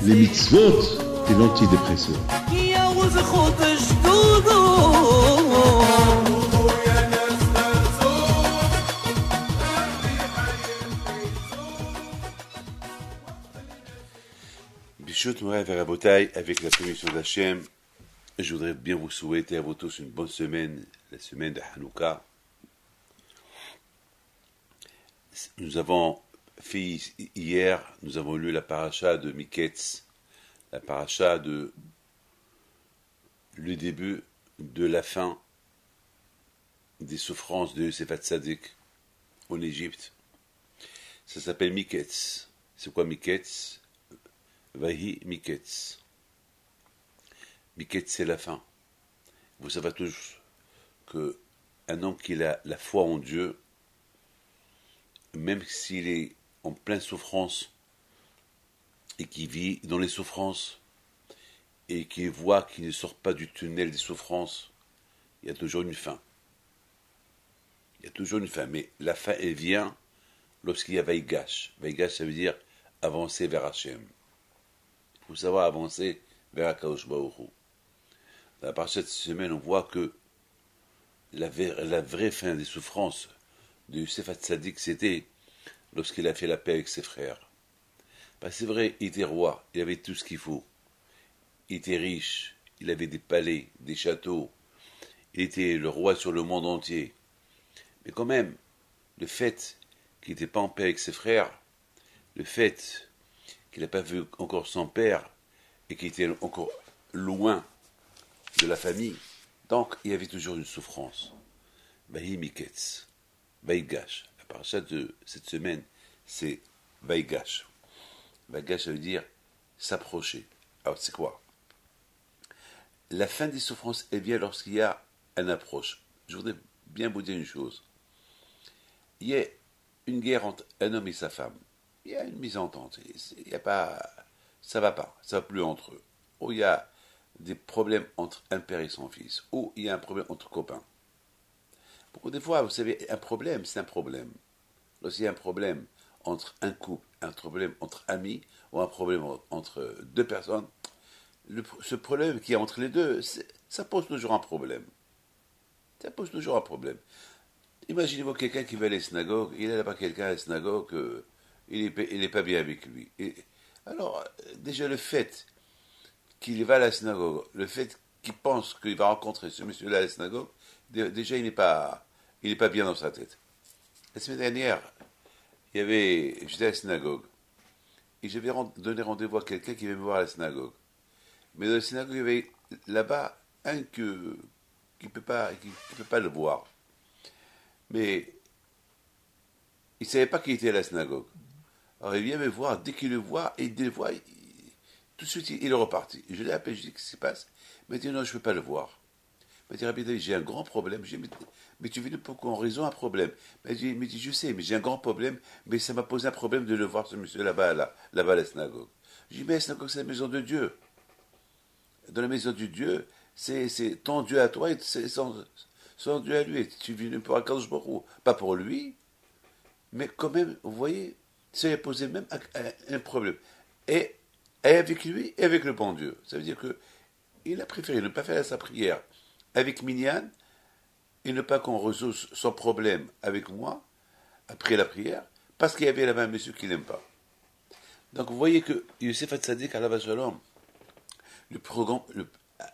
Les mitzvot et l'antidépresseur. Bishut Morav et Rabotai, avec la permission d'Hachem, je voudrais bien vous souhaiter à vous tous une bonne semaine, la semaine de Hanouka. Nous avons fait hier, nous avons lu la paracha de Miketz, la paracha de le début de la fin des souffrances de Yosef Hatzadik en Égypte. Ça s'appelle Miketz. C'est quoi Miketz? Vahi Miketz. Miketz, c'est la fin. Vous savez tous qu'un homme qui a la foi en Dieu, même s'il est en pleine souffrance et qui vit dans les souffrances et qui voit qu'il ne sort pas du tunnel des souffrances, il y a toujours une fin. Il y a toujours une fin, mais la fin, elle vient lorsqu'il y a Vaïgash. Vaïgash, ça veut dire avancer vers Hachem. Il faut savoir avancer vers Akadosh Baruch Hu. À partir de cette semaine, on voit que la vraie fin des souffrances de Yosef Hatzadik, c'était lorsqu'il a fait la paix avec ses frères. Parce que c'est vrai, il était roi, il avait tout ce qu'il faut. Il était riche, il avait des palais, des châteaux, il était le roi sur le monde entier. Mais quand même, le fait qu'il n'était pas en paix avec ses frères, le fait qu'il n'a pas vu encore son père, et qu'il était encore loin de la famille, donc il y avait toujours une souffrance. Vahi Miketz, Vaïgash. La paracha de cette semaine, c'est Vaïgash. Vaïgash, ça veut dire s'approcher. Alors, c'est quoi? La fin des souffrances, elle vient lorsqu'il y a une approche. Je voudrais bien vous dire une chose. Il y a une guerre entre un homme et sa femme. Il y a une mésentente. Il y a pas, ça va plus entre eux. Ou il y a des problèmes entre un père et son fils. Ou il y a un problème entre copains. Beaucoup de fois, vous savez, un problème, c'est un problème. Lorsqu'il y a un problème entre un couple, un problème entre amis, ou un problème entre deux personnes, ce problème qui est entre les deux, ça pose toujours un problème. Ça pose toujours un problème. Imaginez-vous quelqu'un qui va à la synagogue, il n'a pas quelqu'un à la synagogue, il n'est pas bien avec lui. Alors, déjà le fait qu'il va à la synagogue, le fait qu'il pense qu'il va rencontrer ce monsieur-là à la synagogue, déjà il n'est pas bien dans sa tête. La semaine dernière, j'étais à la synagogue, et j'avais donné rendez-vous à quelqu'un qui venait me voir à la synagogue. Mais dans la synagogue, il y avait là-bas un qui ne peut pas le voir. Mais il ne savait pas qu'il était à la synagogue. Alors il vient me voir, dès qu'il le voit, et dès le voit, tout de suite il est reparti. Je l'ai appelé, je dis, qu'est-ce qui se passe? Il m'a dit, non, je ne peux pas le voir. Il m'a dit, Rabbi David, j'ai un grand problème. Je dis, mais tu veux pour qu'on résout un problème? Il m'a dit, je sais, mais j'ai un grand problème, mais ça m'a posé un problème de le voir, ce monsieur là-bas à la synagogue. Je dis, mais la synagogue, c'est la maison de Dieu. Dans la maison du Dieu, c'est ton Dieu à toi et c'est son Dieu à lui. Tu vis pour Akadosh Baruch Hu, pas pour lui, mais quand même, vous voyez, ça lui a posé même un problème. Et avec lui et avec le bon Dieu. Ça veut dire qu'il a préféré ne pas faire sa prière avec Minyan et ne pas qu'on résolve son problème avec moi, après la prière, parce qu'il y avait là-bas un monsieur qui n'aime pas. Donc vous voyez que Yosef Hatzadik, alav shalom, le programme,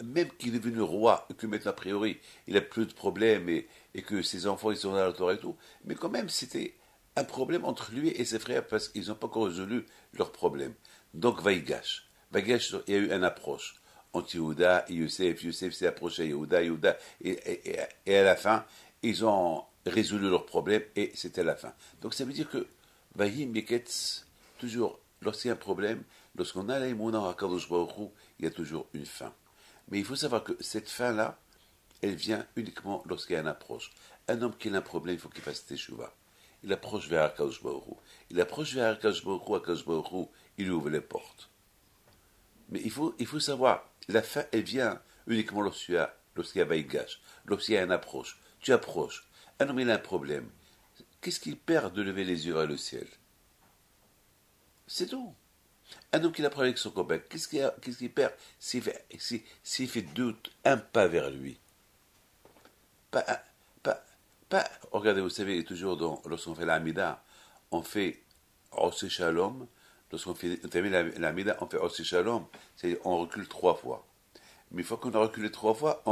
même qu'il est devenu roi, et que maintenant, a priori, il a plus de problèmes, et que ses enfants, ils sont dans la Torah et tout, mais quand même, c'était un problème entre lui et ses frères, parce qu'ils n'ont pas encore résolu leurs problèmes. Donc, Vaïgash, il y a eu une approche entre Yehuda et Yosef s'est approché à Yehuda, et à la fin, ils ont résolu leurs problèmes, et c'était la fin. Donc, ça veut dire que, Vahi Miketz, toujours, lorsqu'il y a un problème, lorsqu'on a l'aïmouna à Akadosh Baruch Hu, il y a toujours une fin. Mais il faut savoir que cette fin-là, elle vient uniquement lorsqu'il y a une approche. Un homme qui a un problème, il faut qu'il fasse teshuva. Il approche vers Akadosh Baruch Hu. Il approche vers Akadosh Baruch Hu, il lui ouvre les portes. Mais il faut savoir, la fin, elle vient uniquement lorsqu'il y a Vaïgash, lorsqu'il y a une approche. Tu approches. Un homme, il a un problème. Qu'est-ce qu'il perd de lever les yeux vers le ciel? C'est tout. Un homme qui a un problème avec son copain, qu'est-ce qu'il perd s'il fait un pas vers lui? Pas, pas, regardez, vous savez, toujours lorsqu'on fait l'Amida, on fait Osé Shalom. Lorsqu'on fait l'Amida, on fait Osé Shalom, c'est-à-dire on recule 3 fois. Mais une fois qu'on a reculé 3 fois,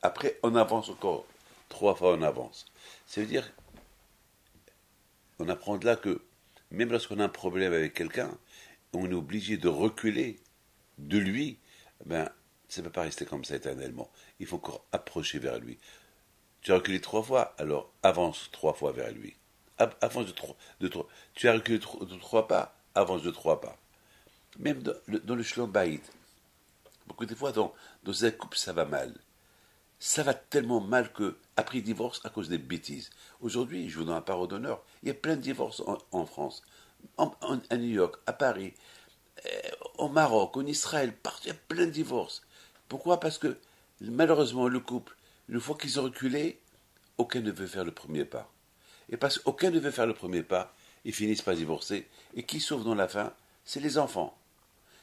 après on avance encore 3 fois, on avance. Ça veut dire, on apprend de là que même lorsqu'on a un problème avec quelqu'un, on est obligé de reculer de lui, ben, ça ne peut pas rester comme ça éternellement. Il faut encore approcher vers lui. Tu as reculé 3 fois, alors avance 3 fois vers lui. Avance de 3. Tu as reculé de 3 pas, avance de 3 pas. Même dans le Shlom Bayit, beaucoup de fois dans un couple ça va mal. Ça va tellement mal que après ils divorcent à cause des bêtises. Aujourd'hui, je vous donne un parole d'honneur, il y a plein de divorces en France, à New York, à Paris, au Maroc, en Israël, partout, il y a plein de divorces. Pourquoi? Parce que malheureusement, le couple, une fois qu'ils ont reculé, aucun ne veut faire le premier pas. Et parce qu'aucun ne veut faire le premier pas, ils finissent par divorcer. Et qui sauve dans la fin? C'est les enfants.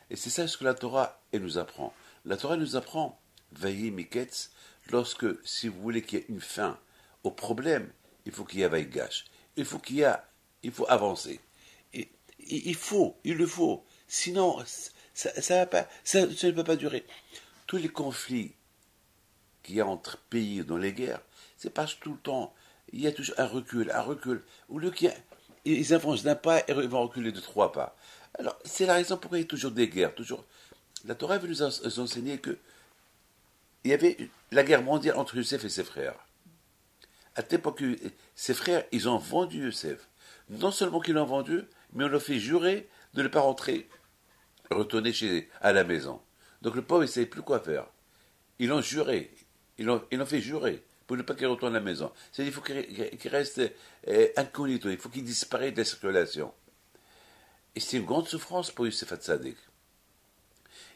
Et c'est ça ce que la Torah elle nous apprend. La Torah nous apprend, Vayi Miketz, lorsque, si vous voulez qu'il y ait une fin au problème, il faut qu'il y ait Vaïgash. Il faut avancer. Et, il le faut. Sinon, ça ne peut pas durer. Tous les conflits qu'il y a entre pays dans les guerres, c'est parce que tout le temps, il y a toujours un recul. Au lieu ils avancent d'un pas et ils vont reculer de 3 pas. Alors, c'est la raison pourquoi il y a toujours des guerres. La Torah veut nous enseigner que il y avait la guerre mondiale entre Youssef et ses frères. À cette époque, ses frères, ils ont vendu Youssef. Non seulement qu'ils l'ont vendu, mais on leur fait jurer de ne pas retourner à la maison. Donc le pauvre, il ne savait plus quoi faire. Ils l'ont juré. Ils l'ont fait jurer pour ne pas qu'il retourne à la maison. C'est-à-dire qu'il faut qu'il reste incognito. Il faut qu'il disparaisse de la circulation. Et c'est une grande souffrance pour Youssef Hatzadik.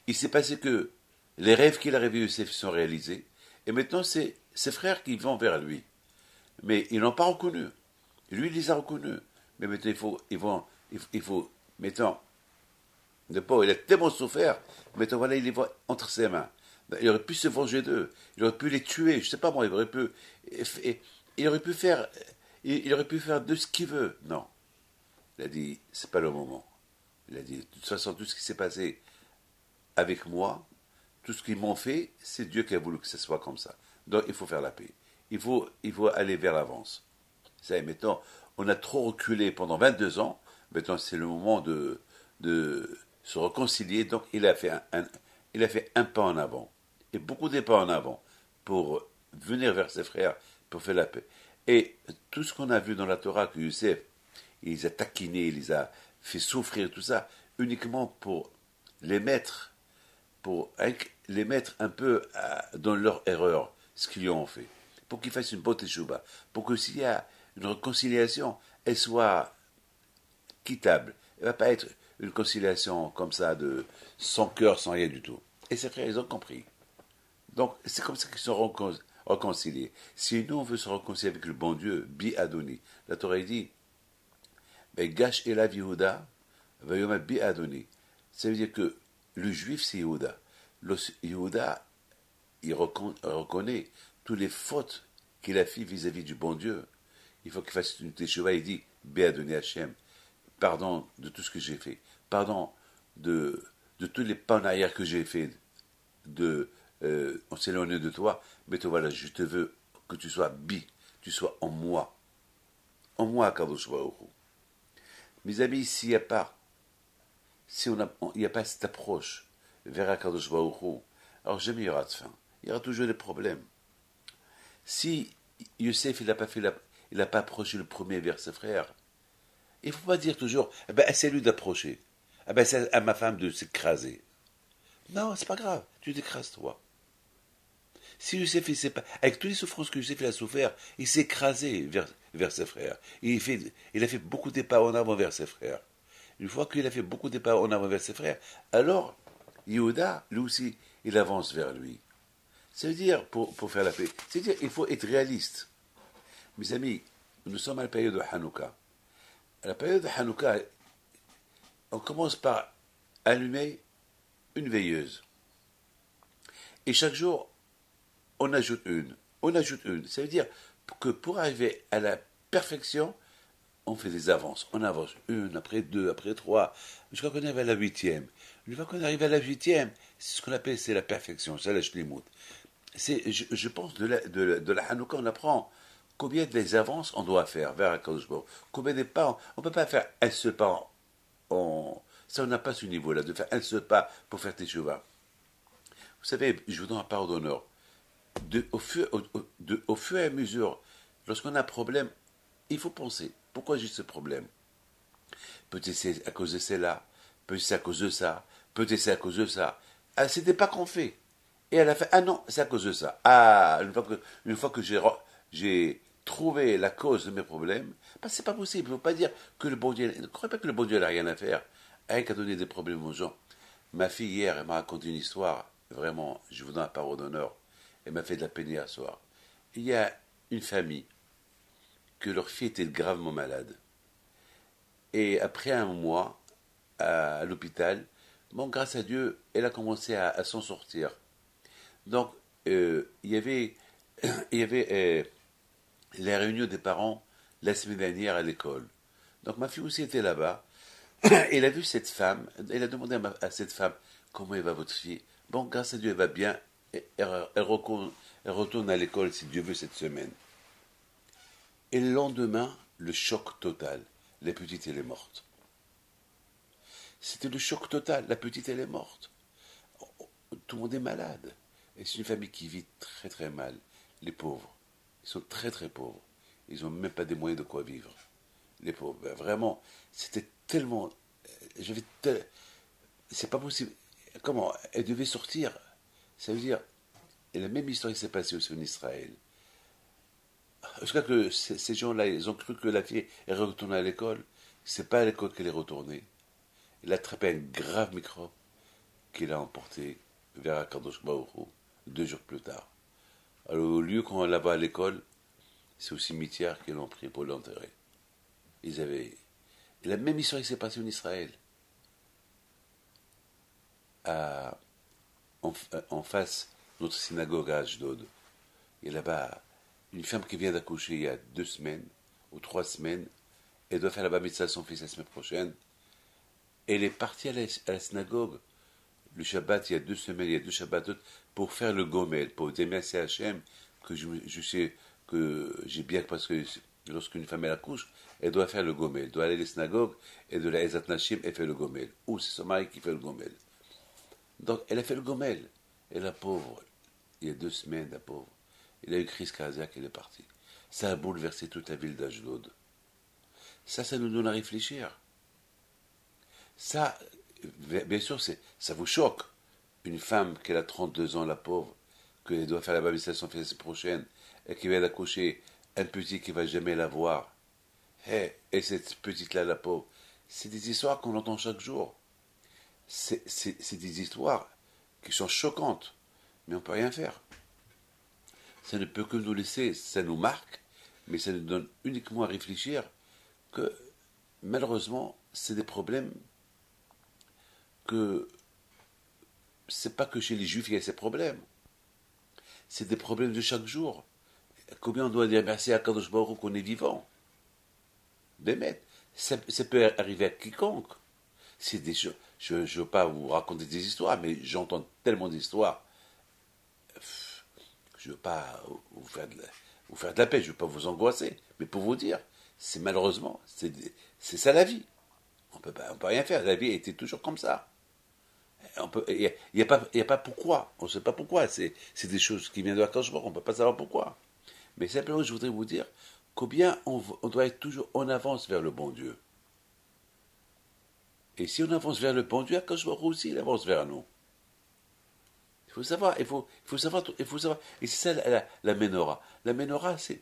Il s'est passé que les rêves qu'il a rêvés Youssef sont réalisés. Et maintenant, c'est ses frères qui vont vers lui. Mais ils ne l'ont pas reconnu. Lui, il les a reconnus. Mais maintenant, maintenant, le pauvre, il a tellement souffert. Maintenant, voilà, il les voit entre ses mains. Il aurait pu se venger d'eux. Il aurait pu les tuer. Je ne sais pas moi, il aurait pu faire de ce qu'il veut. Non. Il a dit, c'est pas le moment. Il a dit, de toute façon, tout ce qui s'est passé avec moi, tout ce qu'ils m'ont fait, c'est Dieu qui a voulu que ce soit comme ça. Donc, il faut faire la paix. Il faut aller vers l'avance. Ça y est, maintenant, on a trop reculé pendant 22 ans. Maintenant, c'est le moment de se réconcilier. Donc, il a fait un pas en avant. Et beaucoup de pas en avant pour venir vers ses frères, pour faire la paix. Et tout ce qu'on a vu dans la Torah, que Youssef, il les a taquinés, il les a fait souffrir, tout ça, uniquement pour les mettre un peu dans leur erreur, ce qu'ils lui ont fait. Pour qu'ils fassent une bonne teshuva. Pour que s'il y a une réconciliation, elle soit quittable. Elle ne va pas être une conciliation comme ça, sans cœur, sans rien du tout. Et ses frères, ils ont compris. Donc, c'est comme ça qu'ils sont réconciliés. Si nous, on veut se réconcilier avec le bon Dieu, Bi Adoni, la Torah dit, Gash Elav Yehuda, Vayoma Bi Adoni. Ça veut dire que le juif, c'est Yehuda. Yehuda, il reconnaît toutes les fautes qu'il a fait vis-à-vis du bon Dieu. Il faut qu'il fasse une teshuva, il dit, Bi Adoni Hashem, pardon de tout ce que j'ai fait, pardon de tous les pas en arrière que j'ai fait, on s'est éloigné de toi, mais toi voilà, je te veux que tu sois tu sois en moi, Kadosh Baruch Hu. Mes amis, s'il n'y a pas, il n'y a pas cette approche vers Kadosh Baruch Hu, alors jamais il y aura de fin, il y aura toujours des problèmes. Si Youssef, il n'a pas approché le premier vers ses frères, il ne faut pas dire toujours, c'est lui d'approcher, c'est à ma femme de s'écraser. Non, c'est pas grave, tu t'écrases toi. Si Youssef, avec toutes les souffrances que Youssef a souffert, il s'est écrasé vers ses frères. Il a fait beaucoup de pas en avant vers ses frères. Une fois qu'il a fait beaucoup de pas en avant vers ses frères, alors Yehuda, lui aussi, il avance vers lui. Ça veut dire, pour faire la paix, c'est-à-dire il faut être réaliste. Mes amis, nous sommes à la période de Hanouka. À la période de Hanouka, on commence par allumer une veilleuse. Et chaque jour, on ajoute une. On ajoute une. Ça veut dire que pour arriver à la perfection, on fait des avances. On avance une, après deux, après trois, jusqu'à qu'on arrive à la huitième. Une fois qu'on arrive à la huitième, c'est ce qu'on appelle c'est la perfection, c'est la shlimout. Je pense de la Hanouka, on apprend combien de avances on doit faire vers Akadosh Baruch Hu. Combien de pas, on ne peut pas faire un seul pas. Ça, on n'a pas ce niveau-là, de faire un seul pas pour faire Teshuvah. Vous savez, je vous donne un part d'honneur. Au fur et à mesure, lorsqu'on a un problème, il faut penser, pourquoi j'ai ce problème? Peut-être c'est à cause de celle-là, peut-être c'est à cause de ça, peut-être c'est à cause de ça. Ah, c'était pas qu'on fait. Et elle a fait, ah non, c'est à cause de ça. Ah, une fois que j'ai trouvé la cause de mes problèmes, bah, c'est pas possible. Il ne faut pas dire que le bon Dieu, ne croyez pas que le bon Dieu n'a rien à faire, rien qu'à donner des problèmes aux gens. Ma fille hier, elle m'a raconté une histoire, vraiment, je vous donne la parole d'honneur. Elle m'a fait de la peine hier soir. Il y a une famille que leur fille était gravement malade. Et après un mois à l'hôpital, bon, grâce à Dieu, elle a commencé à s'en sortir. Donc, il y avait les réunions des parents la semaine dernière à l'école. Donc, ma fille aussi était là-bas. Elle a vu cette femme. Elle a demandé à cette femme comment va votre fille. Bon, grâce à Dieu, elle va bien. Elle retourne à l'école, si Dieu veut, cette semaine. Et le lendemain, le choc total. La petite, elle est morte. C'était le choc total. La petite, elle est morte. Tout le monde est malade. Et c'est une famille qui vit très très mal. Les pauvres. Ils sont très très pauvres. Ils n'ont même pas des moyens de quoi vivre. Les pauvres. Ben, vraiment, c'était tellement... C'est pas possible. Comment? Elle devait sortir. Ça veut dire... Et la même histoire qui s'est passée aussi en Israël. Jusqu'à que ces gens-là, ils ont cru que la fille est retournée à l'école. C'est pas à l'école qu'elle est retournée. Elle a attrapé un grave microbe qu'il a emporté vers Akadosh Baruch Hu 2 jours plus tard. Alors au lieu qu'on la voit à l'école, c'est au cimetière qu'ils l'ont pris pour l'enterrer. Et la même histoire qui s'est passée en Israël. En face de notre synagogue à Ashdod. Il y a là-bas une femme qui vient d'accoucher il y a 2 semaines ou 3 semaines. Elle doit faire la bar mitzvah à son fils la semaine prochaine. Elle est partie à la synagogue le Shabbat, il y a 2 semaines, il y a 2 Shabbatot, pour faire le gomel, pour remercier Hachem, que je sais que j'ai bien, parce que lorsqu'une femme elle accouche, elle doit faire le gomel, elle doit aller à la synagogue, et de la Ezat Nashim, elle fait le gomel. Ou c'est son mari qui fait le gomel. Donc elle a fait le gomel. Et la pauvre, il y a 2 semaines, la pauvre, il a eu crise cardiaque, elle est partie. Ça a bouleversé toute la ville d'Ashdod. Ça nous donne à réfléchir. Ça, bien sûr, ça vous choque. Une femme qui a 32 ans, la pauvre, qu'elle doit faire la babysittation son fils la semaine prochaine, et qui vient d'accoucher un petit qui ne va jamais la voir. Et cette petite-là, la pauvre, c'est des histoires qu'on entend chaque jour. C'est des histoires qui sont choquantes, mais on ne peut rien faire. Ça ne peut que nous laisser, ça nous marque, mais ça nous donne uniquement à réfléchir que, malheureusement, c'est des problèmes que c'est pas que chez les juifs il y a ces problèmes. C'est des problèmes de chaque jour. Combien on doit dire merci à Kadosh Baruch Hu qu'on est vivant? Bémet, ça peut arriver à quiconque. Je ne veux pas vous raconter des histoires, mais j'entends tellement d'histoires. Je ne veux pas vous faire de la paix, je ne veux pas vous angoisser. Mais pour vous dire, c'est malheureusement, c'est ça la vie. On peut rien faire. La vie était toujours comme ça. Il n'y a pas pourquoi. On ne sait pas pourquoi. C'est des choses qui viennent de la Kadosh Baruch Hu. On ne peut pas savoir pourquoi. Mais simplement, je voudrais vous dire combien on doit être toujours en avance vers le bon Dieu. Et si on avance vers le bon Dieu, Akadosh Baruch Hu aussi, il avance vers nous. Il faut savoir. Et c'est ça la menorah. La menorah, c'est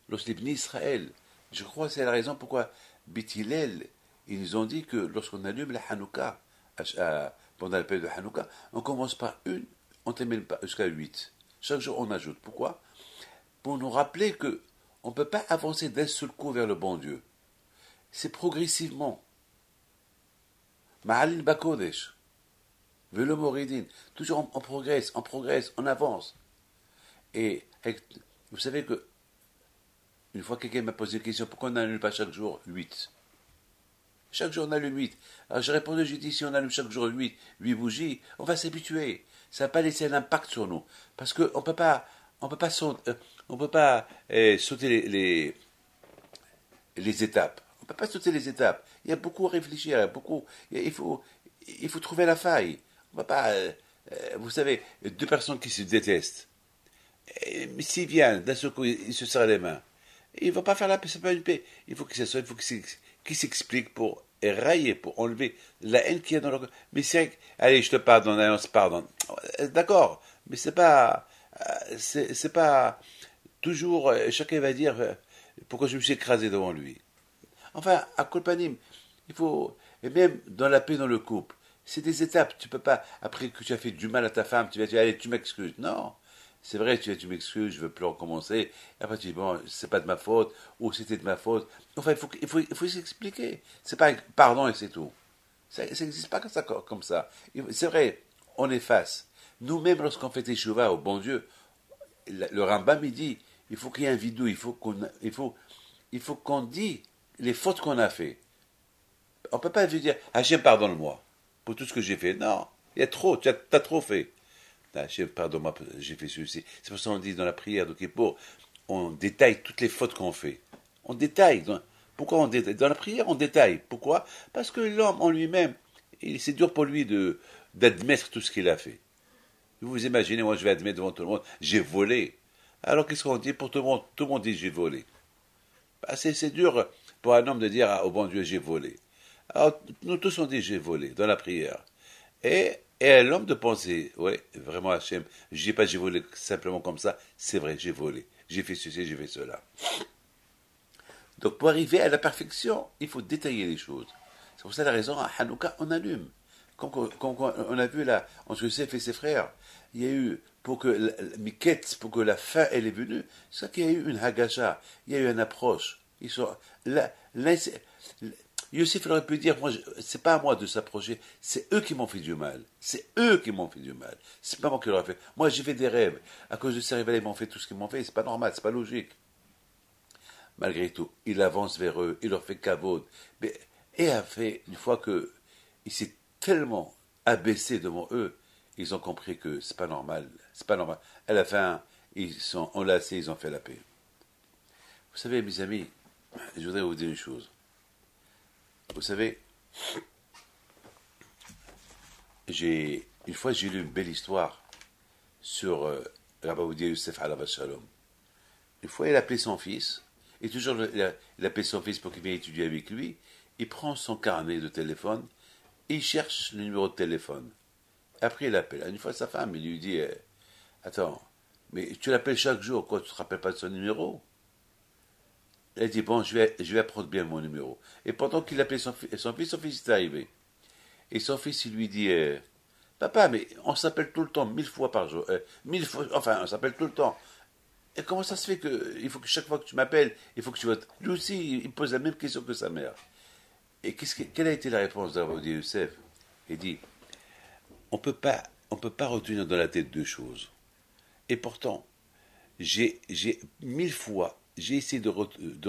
lorsque les bénis Israël. Je crois que c'est la raison pourquoi Beth Hillel, ils nous ont dit que lorsqu'on allume la Hanouka, pendant la période de Hanouka, on commence par une, on termine jusqu'à 8. Chaque jour, on ajoute. Pourquoi? Pour nous rappeler que On ne peut pas avancer d'un seul coup vers le bon Dieu. C'est progressivement. Ma'alin Bakodesh. Velo Moridin. Toujours on progresse, on avance. Et vous savez que, une fois quelqu'un m'a posé la question, pourquoi on n'allume pas chaque jour 8? Chaque jour on allume 8. Alors j'ai répondu, j'ai dit, si on allume chaque jour 8 bougies, on va s'habituer. Ça ne va pas laisser un impact sur nous. Parce qu'on ne peut pas, sauter les étapes. On ne peut pas sauter les étapes. Il y a beaucoup à réfléchir, il faut trouver la faille. On ne va pas, vous savez, deux personnes qui se détestent. Mais s'ils viennent, d'un seul coup, ils se serrent les mains. Il ne va pas faire la paix, c'est pas une paix. Il faut qu'ils s'expliquent pour érailler, pour enlever la haine qu'il y a dans leur cœur. Mais c'est vrai que, allez, je te pardonne, allez, on se pardonne. D'accord, mais c'est pas toujours, chacun va dire pourquoi je me suis écrasé devant lui. Enfin, à Kolpanim, il faut, et même dans la paix dans le couple, c'est des étapes. Tu peux pas, après que tu as fait du mal à ta femme, tu vas dire, allez, tu m'excuses. Non. C'est vrai, tu m'excuses, je veux plus recommencer. Et après, tu dis, bon, c'est pas de ma faute, ou c'était de ma faute. Enfin, il faut s'expliquer. C'est pas un pardon et c'est tout. Ça n'existe pas comme ça. C'est vrai, on efface. Nous-mêmes, lorsqu'on fait échouva au bon Dieu, le Rambam, il dit, il faut qu'il y ait un vidou, il faut qu'on dise les fautes qu'on a fait. On peut pas lui dire, Hachem, pardonne-moi pour tout ce que j'ai fait. Non, il y a trop, tu as trop fait. Hachem, pardonne-moi, j'ai fait ceci. C'est pour ça qu'on dit dans la prière de Kippour, on détaille toutes les fautes qu'on fait. On détaille. Pourquoi on détaille? Dans la prière, on détaille. Pourquoi? Parce que l'homme en lui-même, c'est dur pour lui d'admettre tout ce qu'il a fait. Vous vous imaginez, moi je vais admettre devant tout le monde, j'ai volé. Alors qu'est-ce qu'on dit pour tout le monde? Tout le monde dit j'ai volé. C'est dur pour un homme de dire au bon Dieu j'ai volé. Alors nous tous on dit j'ai volé dans la prière. Et à l'homme de penser, ouais, vraiment Hachem, je dis pas j'ai volé simplement comme ça, c'est vrai, j'ai volé. J'ai fait ceci, j'ai fait cela. Donc pour arriver à la perfection, il faut détailler les choses. C'est pour ça la raison, à Hanouka, on allume. Comme on a vu là, entre Yosef et ses frères, il y a eu, pour que la fin elle est venue, c'est ça qu'il y a eu une hagasha, il y a eu une approche. Ils sont, là, Yosef il aurait pu dire, moi, c'est pas à moi de s'approcher, c'est eux qui m'ont fait du mal. C'est eux qui m'ont fait du mal. C'est pas moi qui leur ai fait. Moi, j'ai fait des rêves. À cause de ces rêves, ils m'ont fait tout ce qu'ils m'ont fait. C'est pas normal, c'est pas logique. Malgré tout, il avance vers eux, il leur fait kavod. Et a fait, une fois que il s'est tellement abaissé devant eux, ils ont compris que c'est pas normal. C'est pas normal. À la fin, ils sont enlacés, ils ont fait la paix. Vous savez, mes amis, je voudrais vous dire une chose. Vous savez, une fois j'ai lu une belle histoire sur Rabbi Odia Yosef Alav Shalom. Une fois, il a appelé son fils, et toujours il appelle son fils pour qu'il vienne étudier avec lui. Il prend son carnet de téléphone, et il cherche le numéro de téléphone. Après, il appelle. Une fois, sa femme, il lui dit, attends, mais tu l'appelles chaque jour, quoi, tu ne te rappelles pas de son numéro? Elle dit, bon, je vais apprendre bien mon numéro. Et pendant qu'il appelait son fils est arrivé. Et son fils, il lui dit, papa, mais on s'appelle tout le temps, 1000 fois par jour. 1000 fois, enfin, on s'appelle tout le temps. Et comment ça se fait il faut que chaque fois que tu m'appelles, il faut que tu votes? Lui aussi, il pose la même question que sa mère. Et quelle a été la réponse d'Rabbi Youssef? Il dit, on peut pas retenir dans la tête deux choses. Et pourtant, j'ai 1000 fois, j'ai essayé de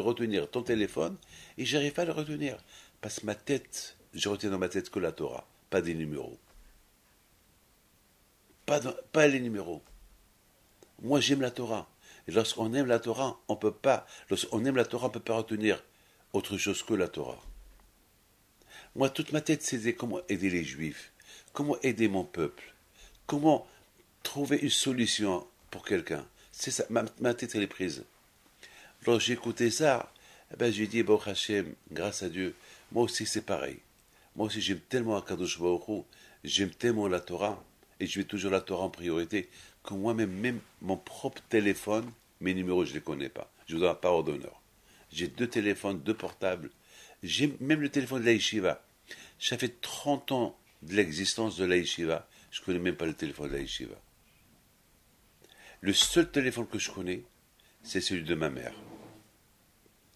retenir ton téléphone et j'arrive pas à le retenir. Parce que je retiens dans ma tête que la Torah, pas des numéros. Pas les numéros. Moi, j'aime la Torah. Et lorsqu'on aime la Torah, on peut pas retenir autre chose que la Torah. Moi, toute ma tête, c'était comment aider les Juifs, comment aider mon peuple, comment trouver une solution pour quelqu'un. C'est ça, ma tête, elle est prise. Lorsque j'ai écouté ça, j'ai dit, bon Hachem, grâce à Dieu, moi aussi c'est pareil. Moi aussi j'aime tellement Akadosh Baruch Hu, j'aime tellement la Torah, et je vais toujours la Torah en priorité, que moi-même, même mon propre téléphone, mes numéros, je ne les connais pas. Je vous donne la parole d'honneur. J'ai 2 téléphones, 2 portables. J'ai même le téléphone de la Yeshiva. Ça fait 30 ans de l'existence de la Yeshiva. Je ne connais même pas le téléphone de la Yeshiva. Le seul téléphone que je connais, c'est celui de ma mère.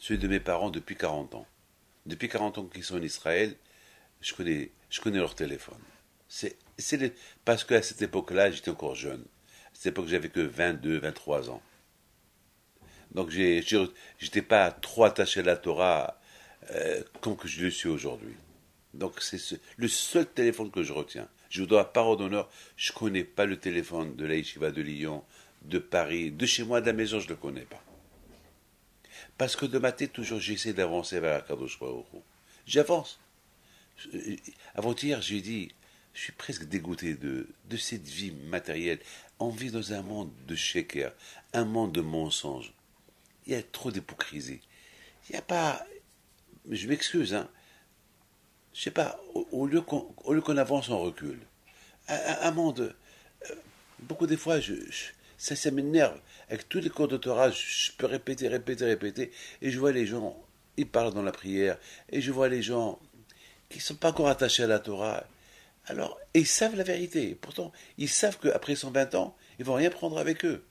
celui de mes parents depuis 40 ans. Depuis 40 ans qu'ils sont en Israël, je connais leur téléphone. Parce qu'à cette époque-là, j'étais encore jeune. À cette époque, j'avais que 22, 23 ans. Donc, j'étais pas trop attaché à la Torah comme que je le suis aujourd'hui. Donc, le seul téléphone que je retiens. Je vous dois parole d'honneur, je ne connais pas le téléphone de la Yeshiva de Lyon, de Paris, de chez moi, de la maison, je ne le connais pas. Parce que de ma tête, toujours, j'essaie d'avancer vers Akadosh Baruch Hu. J'avance. Avant-hier, j'ai dit, je suis presque dégoûté de cette vie matérielle. On vit dans un monde de sheker, un monde de mensonges. Il y a trop d'hypocrisie. Il n'y a pas... Je m'excuse, hein. Je sais pas, au lieu qu'on avance, on recule. Un monde... Beaucoup des fois, ça m'énerve. Avec tous les cours de Torah, je peux répéter, et je vois les gens, ils parlent dans la prière, et je vois les gens qui ne sont pas encore attachés à la Torah. Alors, ils savent la vérité. Pourtant, ils savent qu'après 120 ans, ils vont rien prendre avec eux.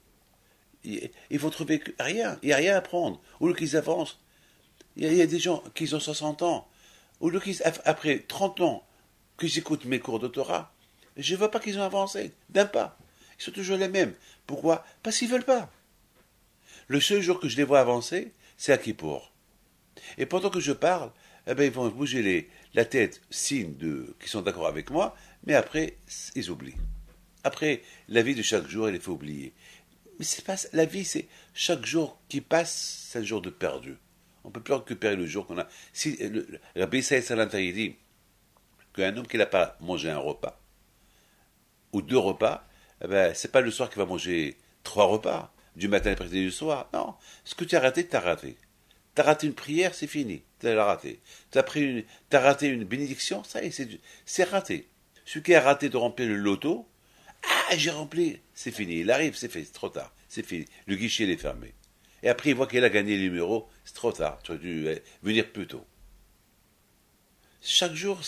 Ils vont trouver rien. Il n'y a rien à prendre. Au lieu qu'ils avancent, il y a des gens qui ont 60 ans. Au lieu après 30 ans que j'écoute mes cours de Torah, je ne vois pas qu'ils ont avancé. D'un pas. Ils sont toujours les mêmes. Pourquoi? Parce qu'ils ne veulent pas. Le seul jour que je les vois avancer, c'est à Kippour. Et pendant que je parle, eh ben, ils vont bouger la tête, signe qu'ils sont d'accord avec moi, mais après, ils oublient. Après, la vie de chaque jour, elle les fait oublier. Mais c'est pas la vie, c'est chaque jour qui passe, c'est un jour de perdu. On ne peut plus récupérer le jour qu'on a. Si Rabbi Saïd Salanter dit qu'un homme qui n'a pas mangé un repas, ou 2 repas, eh ben, c'est pas le soir qu'il va manger 3 repas, du matin à l'après-midi du soir. Non, ce que tu as raté, tu as raté. Tu as raté une prière, c'est fini, tu l'as raté. Tu as raté une bénédiction, ça y est, c'est raté. Celui qui a raté de remplir le loto, ah, j'ai rempli, c'est fini. Il arrive, c'est fait, c'est trop tard, c'est fini. Le guichet, il est fermé. Et après, il voit qu'il a gagné les numéros, c'est trop tard, tu aurais dû venir plus tôt. Chaque jour,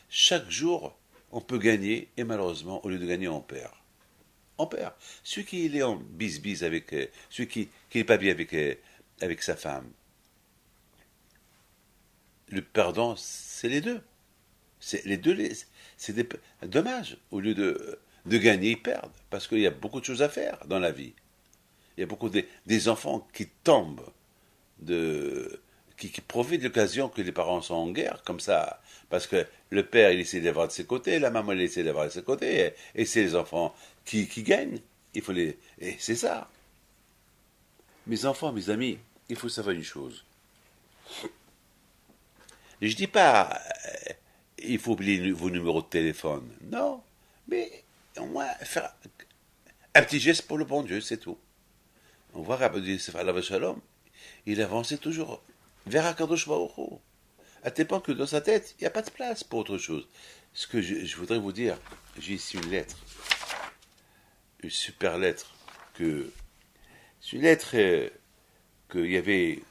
chaque jour, on peut gagner, et malheureusement, au lieu de gagner, on perd. On perd. Celui qui est en bis-bis avec, celui qui n'est pas bien avec sa femme, le perdant, c'est les deux. C'est les deux, c'est dommage. Au lieu de gagner, ils perdent. Parce qu'il y a beaucoup de choses à faire dans la vie. Il y a beaucoup des enfants qui tombent, qui profitent de l'occasion que les parents sont en guerre, comme ça. Parce que le père, il essaie d'avoir de ses côtés, la maman, elle essaie d'avoir de ses côtés, et c'est les enfants qui gagnent. Et c'est ça. Mes enfants, mes amis, il faut savoir une chose. Je ne dis pas, il faut oublier vos numéros de téléphone. Non. Mais au moins, faire un petit geste pour le bon Dieu, c'est tout. On voit Rabbi Yosef Alav Shalom, il avançait toujours vers Akadosh Baruch Hu. À tel point que dans sa tête, il n'y a pas de place pour autre chose. Ce que je voudrais vous dire, j'ai ici une lettre, une super lettre, c'est une lettre qu'il y avait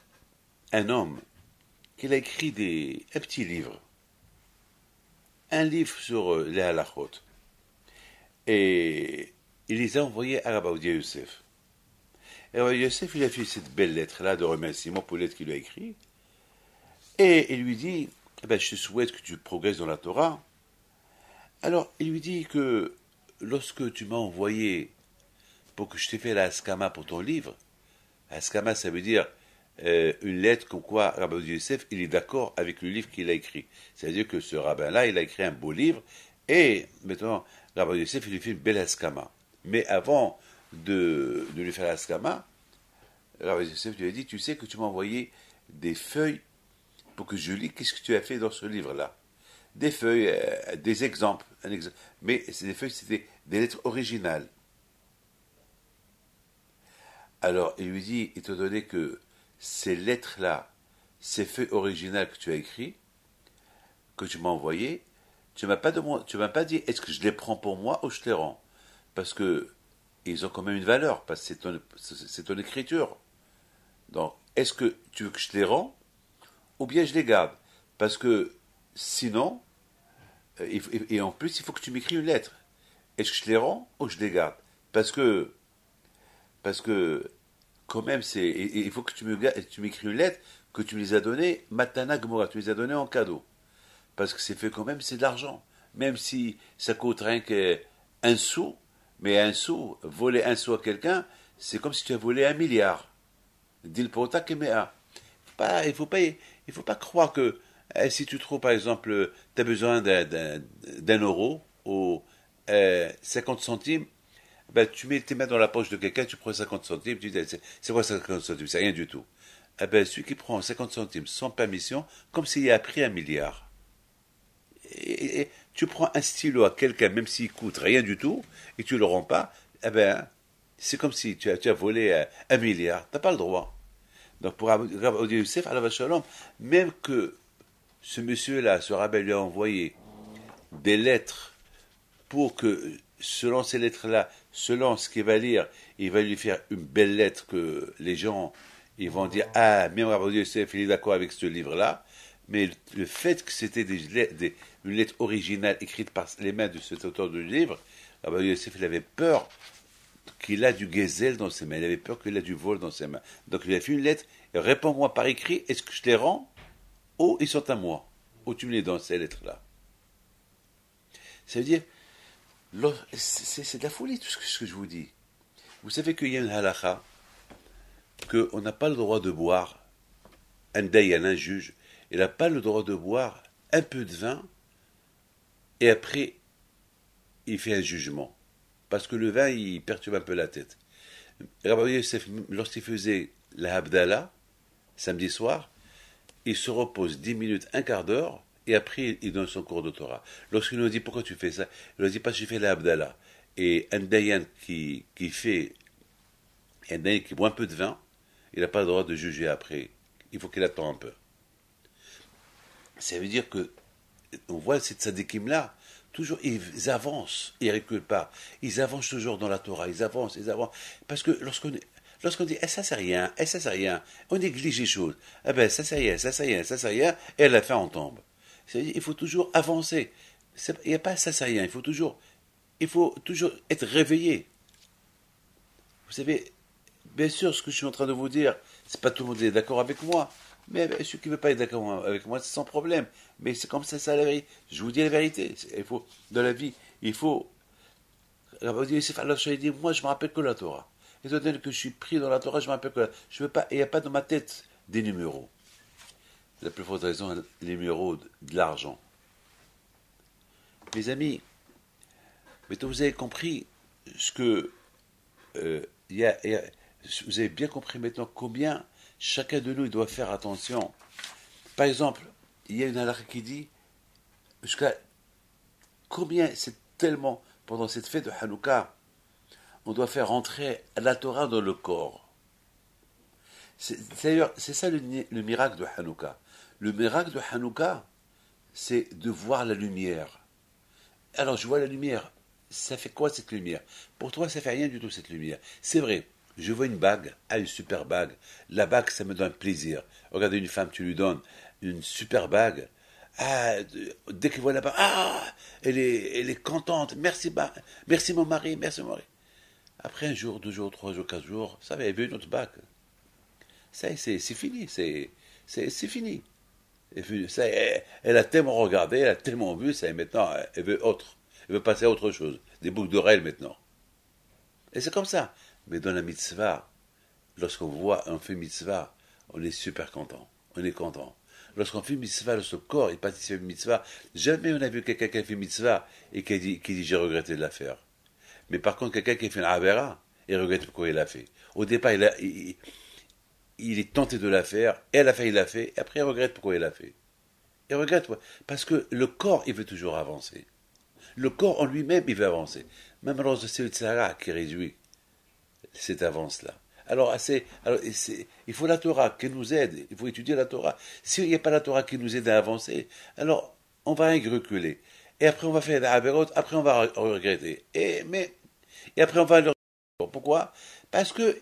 un homme qui a écrit un petit livre, un livre sur les halachot, et il les a envoyés à Rabbi Yosef. Et Rabbi Yosef, il a fait cette belle lettre-là de remerciement pour l'être qu'il lui a écrit. Et il lui dit, eh ben, je te souhaite que tu progresses dans la Torah. Alors, il lui dit que lorsque tu m'as envoyé pour que je t'ai fait la haskama pour ton livre, haskama, ça veut dire une lettre comme quoi Rabbi Yosef, il est d'accord avec le livre qu'il a écrit. C'est-à-dire que ce rabbin-là, il a écrit un beau livre, et maintenant, Rabbi Yosef, il lui fait une belle haskama. Mais avant de lui faire la skama, Rabbi Yosef lui a dit, tu sais que tu m'as envoyé des feuilles pour que je lis qu'est-ce que tu as fait dans ce livre-là. Des feuilles, des exemples. Mais ces feuilles, c'était des lettres originales. Alors, il lui dit, étant donné que ces lettres-là, ces feuilles originales que tu as écrites, que tu m'as envoyées, tu m'as pas dit, est-ce que je les prends pour moi ou je les rends? Parce que ils ont quand même une valeur, parce que c'est ton écriture. Donc, est-ce que tu veux que je les rends, ou bien je les garde? Parce que, sinon, et en plus, il faut que tu m'écris une lettre. Est-ce que je les rends, ou je les garde? Parce que quand même, il faut que tu m'écris une lettre que tu me les as données, Matana Gmora, tu les as données en cadeau. Parce que c'est fait quand même, c'est de l'argent. Même si ça coûte rien qu'un sou, mais un sou, voler un sou à quelqu'un, c'est comme si tu as volé 1 milliard. Dil pota kemea. Il faut pas croire que si tu trouves, par exemple, tu as besoin d'un euro ou 50 centimes, ben, tu mets tes mains dans la poche de quelqu'un, tu prends 50 centimes, tu dis, c'est quoi 50 centimes? C'est rien du tout. Eh ben, celui qui prend 50 centimes sans permission, comme s'il a pris 1 milliard. Et tu prends un stylo à quelqu'un, même s'il coûte rien du tout, et tu le rends pas, eh ben, c'est comme si tu as volé 1 milliard. T'as pas le droit. Donc pour Rav Odia Youssef, alav shalom, même que ce monsieur-là, ce rabbin, lui a envoyé des lettres pour que, selon ces lettres-là, selon ce qu'il va lire, il va lui faire une belle lettre que les gens, ils vont dire, ah, même Rav Odia Youssef, il est d'accord avec ce livre-là, mais le fait que c'était une lettre originale écrite par les mains de cet auteur du livre, Rav Odia Youssef, il avait peur qu'il a du gazelle dans ses mains, il avait peur qu'il a du vol dans ses mains. Donc il a fait une lettre, réponds-moi par écrit, est-ce que je les rends, ou ils sont à moi, ou tu me les donnes, ces lettres-là. Ça veut dire, c'est de la folie tout ce que je vous dis. Vous savez qu'il y a une halakha, qu'on n'a pas le droit de boire, un dayan, un juge, il n'a pas le droit de boire un peu de vin, et après, il fait un jugement. Parce que le vin, il perturbe un peu la tête. Rabbi Yosef, lorsqu'il faisait la Habdallah, samedi soir, il se repose 10 minutes, un quart d'heure, et après il donne son cours de Torah. Lorsqu'il nous dit pourquoi tu fais ça, il nous dit parce que j'ai fait la Habdallah. Et un dayan qui boit un peu de vin, il n'a pas le droit de juger après. Il faut qu'il attende un peu. Ça veut dire que, on voit cette tzadikim-là, toujours, ils avancent, ils ne reculent pas. Ils avancent toujours dans la Torah, ils avancent. Parce que lorsqu'on dit, ça c'est rien, ça c'est rien, on néglige les choses. Eh ben, ça c'est rien, ça c'est rien, ça c'est rien, et à la fin on tombe. C'est-à-dire, il faut toujours avancer. Il n'y a pas ça c'est rien, il faut toujours être réveillé. Vous savez, bien sûr, ce que je suis en train de vous dire, c'est pas tout le monde est d'accord avec moi. Mais ceux qui ne veulent pas être d'accord avec moi, c'est sans problème. Mais c'est comme ça la vérité. Je vous dis la vérité. Dans la vie, il faut. Allah dit, moi, je me rappelle que la Torah. Étant donné que je suis pris dans la Torah, je me rappelle que je veux pas. Il n'y a pas dans ma tête des numéros. La plus forte raison, les numéros de l'argent. Mes amis, maintenant vous avez compris ce que. Vous avez bien compris maintenant combien chacun de nous il doit faire attention. Par exemple, il y a une halakha qui dit jusqu'à combien c'est tellement pendant cette fête de Hanouka, on doit faire rentrer la Torah dans le corps. D'ailleurs, c'est ça le miracle de Hanouka. Le miracle de Hanouka, c'est de voir la lumière. Alors, je vois la lumière. Ça fait quoi cette lumière? Pour toi, ça fait rien du tout cette lumière. C'est vrai. Je vois une bague, une super bague. La bague, ça me donne plaisir. Regardez une femme, tu lui donnes une super bague. Dès qu'elle voit la bague, elle est contente. Merci, merci mon mari, merci mon mari. Après un jour, 2 jours, 3 jours, 4 jours, ça va, elle veut une autre bague. Ça, c'est fini, c'est fini. Elle a tellement regardé, elle a tellement vu, ça, et maintenant, elle veut autre. Elle veut passer à autre chose. Des boucles d'oreilles maintenant. Et c'est comme ça. Mais dans la mitzvah, on fait mitzvah, on est super content. On est content. Lorsqu'on fait mitzvah, lorsque le corps il participe à une mitzvah, jamais on a vu quelqu'un qui a fait mitzvah et qui dit j'ai regretté de la faire. Mais par contre, quelqu'un qui a fait une avera, il regrette pourquoi il l'a fait. Au départ, il est tenté de la faire, et à la fin il l'a fait, et après il regrette pourquoi il l'a fait. Il regrette parce que le corps, il veut toujours avancer. Le corps en lui-même, il veut avancer. Même lors de cette Sarah qui réduit cette avance-là. Alors, il faut la Torah qui nous aide, il faut étudier la Torah. S'il n'y a pas la Torah qui nous aide à avancer, alors on va reculer. Et après on va faire des avérots, après on va regretter. Et après on va le regretter. Pourquoi? Parce que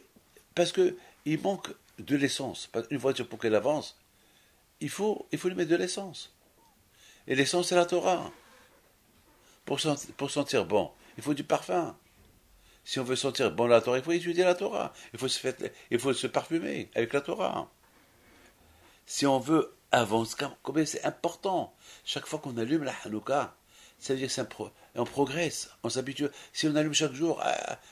il manque de l'essence. Une voiture pour qu'elle avance, il faut lui mettre de l'essence. Et l'essence c'est la Torah. Pour sentir bon, il faut du parfum. Si on veut sentir bon la Torah, il faut étudier la Torah. Il faut se parfumer avec la Torah. Si on veut avancer, combien c'est important. Chaque fois qu'on allume la Hanouka, ça veut dire on progresse, on s'habitue. Si on allume chaque jour,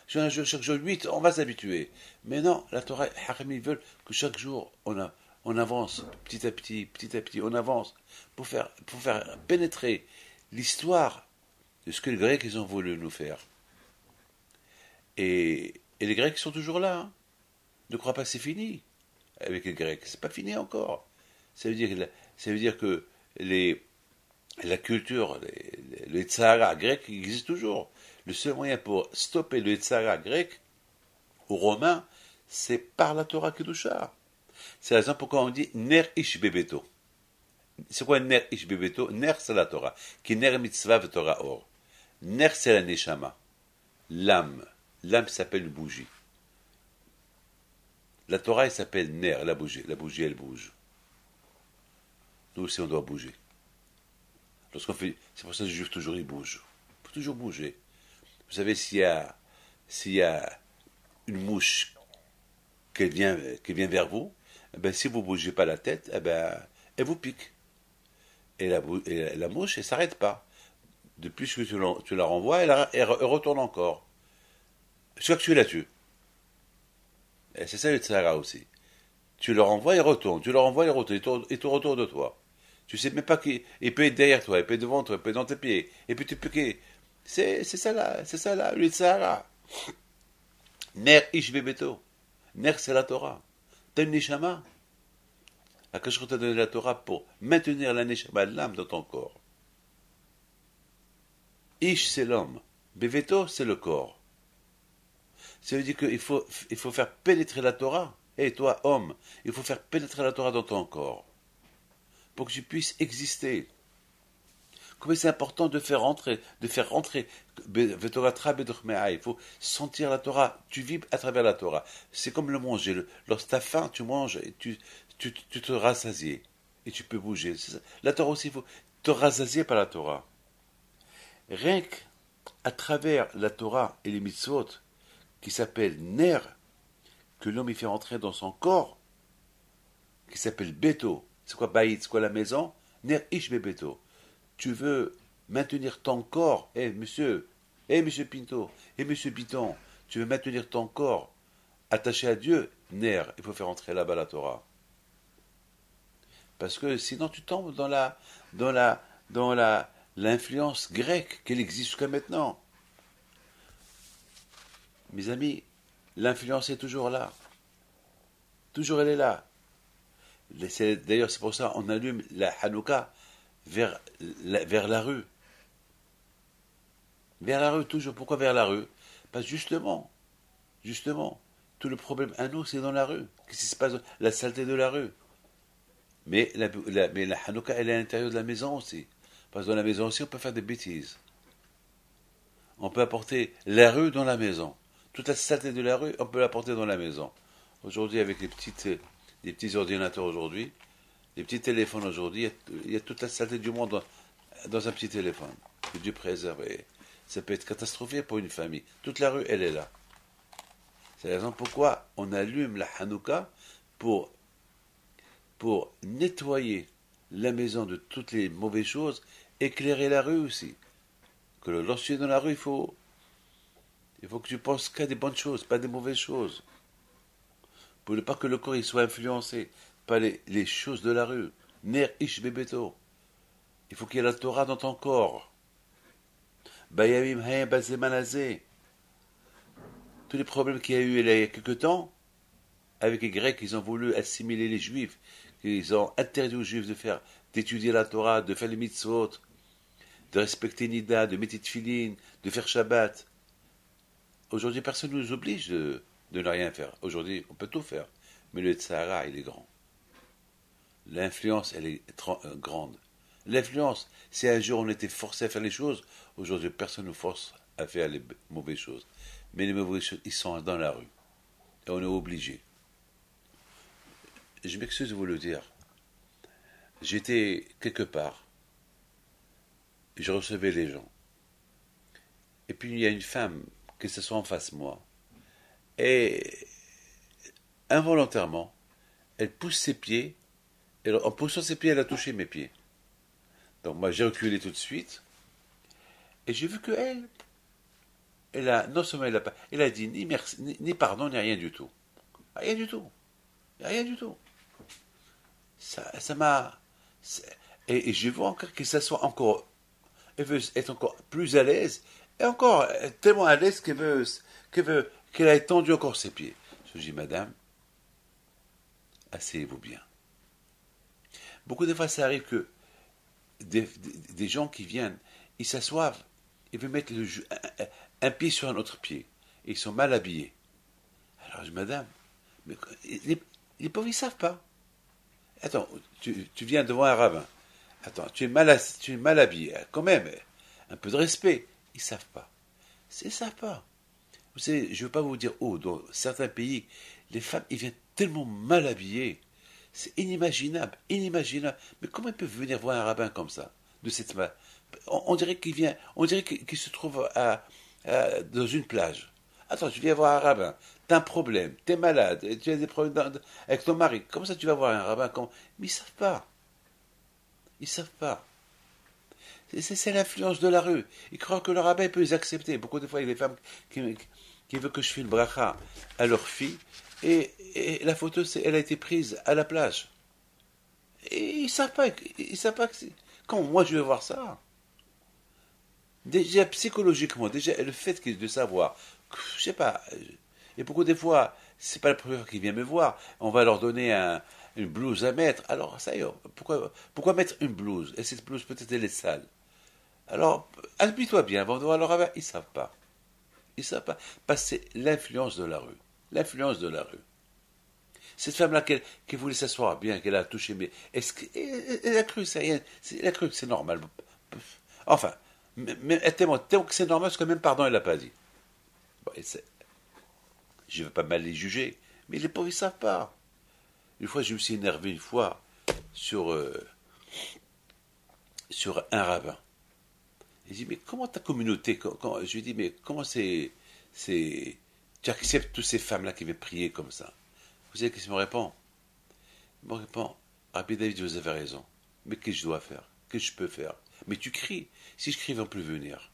chaque jour 8, on va s'habituer. Mais non, la Torah, Hakim, ils veulent que chaque jour, on avance, petit à petit, on avance, pour faire pénétrer l'histoire de ce que les Grecs, ils ont voulu nous faire. Et les Grecs sont toujours là. Hein. Ne crois pas que c'est fini avec les Grecs. C'est pas fini encore. Ça veut dire que la culture, le Tzara grec existe toujours. Le seul moyen pour stopper le Tzara grec aux Romains, c'est par la Torah Kedusha. C'est la raison pourquoi on dit Ner Ish Bebeto. C'est quoi Ner Ish Bebeto? Ner, c'est la Torah. Qui Ner Mitzvah Torah Or. Ner, c'est la Neshama. L'âme. L'âme s'appelle une bougie. La Torah, elle s'appelle Ner, la bougie. La bougie, elle bouge. Nous aussi, on doit bouger. C'est pour ça que les Juifs, toujours, ils bougent. Il faut toujours bouger. Vous savez, s'il y a une mouche qui vient vers vous, eh ben, si vous ne bougez pas la tête, eh ben, elle vous pique. Et la mouche, elle ne s'arrête pas. Depuis que tu la renvoies, elle retourne encore. Soit que tu la tues. Et c'est ça le Tzara aussi. Tu le renvoies, il retourne. Tu le renvoies, il retourne. Il tourne autour de toi. Tu sais même pas qu'il peut être derrière toi, il peut être devant toi, il peut être dans tes pieds. Et puis tu peux que. C'est ça là, le Tzara. Ner Ish Bebeto. Ner, c'est la Torah. T'as une Neshama. Akash t'a donné la Torah pour maintenir la Neshama, l'âme dans ton corps. Ish, c'est l'homme. Beveto, c'est le corps. Ça veut dire qu'il faut faire pénétrer la Torah. Et toi, homme, il faut faire pénétrer la Torah dans ton corps. Pour que tu puisses exister. Combien c'est important de faire rentrer. Il faut sentir la Torah. Tu vis à travers la Torah. C'est comme le manger. Lorsque tu as faim, tu manges et tu te rassasies. Et tu peux bouger. La Torah aussi, il faut te rassasier par la Torah. Rien qu'à travers la Torah et les mitzvot, qui s'appelle Ner, que l'homme y fait rentrer dans son corps, qui s'appelle Beto. C'est quoi Baït? C'est quoi la maison? Ner Ish Bebeto. Tu veux maintenir ton corps, monsieur Pinto, monsieur Piton, tu veux maintenir ton corps attaché à Dieu, Ner, il faut faire rentrer là-bas la Torah. Parce que sinon tu tombes dans l'influence grecque qu'elle existe jusqu'à maintenant. Mes amis, l'influence est toujours là. Toujours elle est là. D'ailleurs, c'est pour ça qu'on allume la Hanouka vers la rue. Vers la rue, toujours. Pourquoi vers la rue? Parce que justement, tout le problème à nous, c'est dans la rue. Qu'est-ce qui se passe? La saleté de la rue. Mais la Hanouka, elle est à l'intérieur de la maison aussi. Parce que dans la maison aussi, on peut faire des bêtises. On peut apporter la rue dans la maison. Toute la saleté de la rue, on peut l'apporter dans la maison. Aujourd'hui, avec les petits ordinateurs aujourd'hui, les petits téléphones aujourd'hui, il y a toute la saleté du monde dans un petit téléphone. Que Dieu préserve. Et ça peut être catastrophique pour une famille. Toute la rue, elle est là. C'est la raison pourquoi on allume la Hanouka pour nettoyer la maison de toutes les mauvaises choses, éclairer la rue aussi. Que lorsque tu es dans la rue, il faut que tu penses qu'à des bonnes choses, pas des mauvaises choses. Pour ne pas que le corps il soit influencé par les choses de la rue. Ner Ish Bebeto. Il faut qu'il y ait la Torah dans ton corps. Bayamim Hayem Bazemanazé. Tous les problèmes qu'il y a eu il y a quelque temps, avec les Grecs, ils ont voulu assimiler les Juifs. Ils ont interdit aux Juifs d'étudier la Torah, de faire les mitzvot, de respecter Nida, de mettre tefillin, de faire Shabbat. Aujourd'hui, personne ne nous oblige de ne rien faire. Aujourd'hui, on peut tout faire. Mais le Tzara, il est grand. L'influence, elle est grande. L'influence, si un jour on était forcé à faire les choses, aujourd'hui, personne ne nous force à faire les mauvaises choses. Mais les mauvaises choses, ils sont dans la rue. Et on est obligé. Je m'excuse de vous le dire. J'étais quelque part. Et je recevais les gens. Et puis il y a une femme que ce soit en face de moi. Et involontairement, elle pousse ses pieds, et en poussant ses pieds, elle a touché mes pieds. Donc moi, j'ai reculé tout de suite, et j'ai vu que elle a, non seulement elle a dit ni merci, ni pardon, ni rien du tout. Rien du tout. Rien du tout. Ça m'a. Et je vois encore que ça soit encore. Elle veut être encore plus à l'aise, et encore tellement à l'aise qu'elle a étendu encore ses pieds. Je dis, madame, asseyez-vous bien. Beaucoup de fois, ça arrive que des gens qui viennent, ils s'assoivent, ils veulent mettre un pied sur un autre pied, et ils sont mal habillés. Alors je dis, madame, mais les pauvres, ils ne savent pas. Attends, tu viens devant un rabbin. Attends, tu es mal habillé. Quand même, un peu de respect. Ils ne savent pas. Ils ne savent pas. Vous savez, je ne veux pas vous dire, dans certains pays, les femmes, ils viennent tellement mal habillées. C'est inimaginable, inimaginable. Mais comment ils peuvent venir voir un rabbin comme ça, de cette manière? On dirait qu'il se trouve dans une plage. Attends, tu viens voir un rabbin, t'as un problème, t'es malade, tu as des problèmes avec ton mari. Comment ça tu vas voir un rabbin? Mais ils savent pas. Ils savent pas. C'est l'influence de la rue. Ils croient que le rabbin peut les accepter. Beaucoup de fois, il y a des femmes qui veulent que je fasse une bracha à leur fille. Et la photo, elle a été prise à la plage. Et ils savent pas. Ils savent pas que c'est. Quand moi je vais voir ça, déjà psychologiquement, déjà le fait de savoir, je sais pas. Et beaucoup de fois, c'est pas le première qui vient me voir. On va leur donner une blouse à mettre. Alors ça y est, pourquoi mettre une blouse? Et cette blouse peut-être elle est sale. Alors habille-toi bien. Avant de voir leur rabbin, ils savent pas. Ils savent pas. Parce que c'est l'influence de la rue. L'influence de la rue. Cette femme-là qui voulait s'asseoir bien, qu'elle a touché, mais est-ce qu'elle a cru, elle a cru que c'est normal. Enfin, mais tellement que c'est normal, parce que même pardon, elle l'a pas dit. Bon, je ne veux pas mal les juger, mais les pauvres, ils savent pas. Une fois, je me suis énervé une fois sur un rabbin. Il dit, mais comment ta communauté, je lui dis, mais comment tu acceptes toutes ces femmes-là qui viennent prier comme ça? Vous savez qu'est-ce qu'il me répond? Il me répond, Rabbi David, vous avez raison. Mais qu'est-ce que je dois faire? Qu'est-ce que je peux faire? Mais tu cries. Si je crie, ils ne vont plus venir.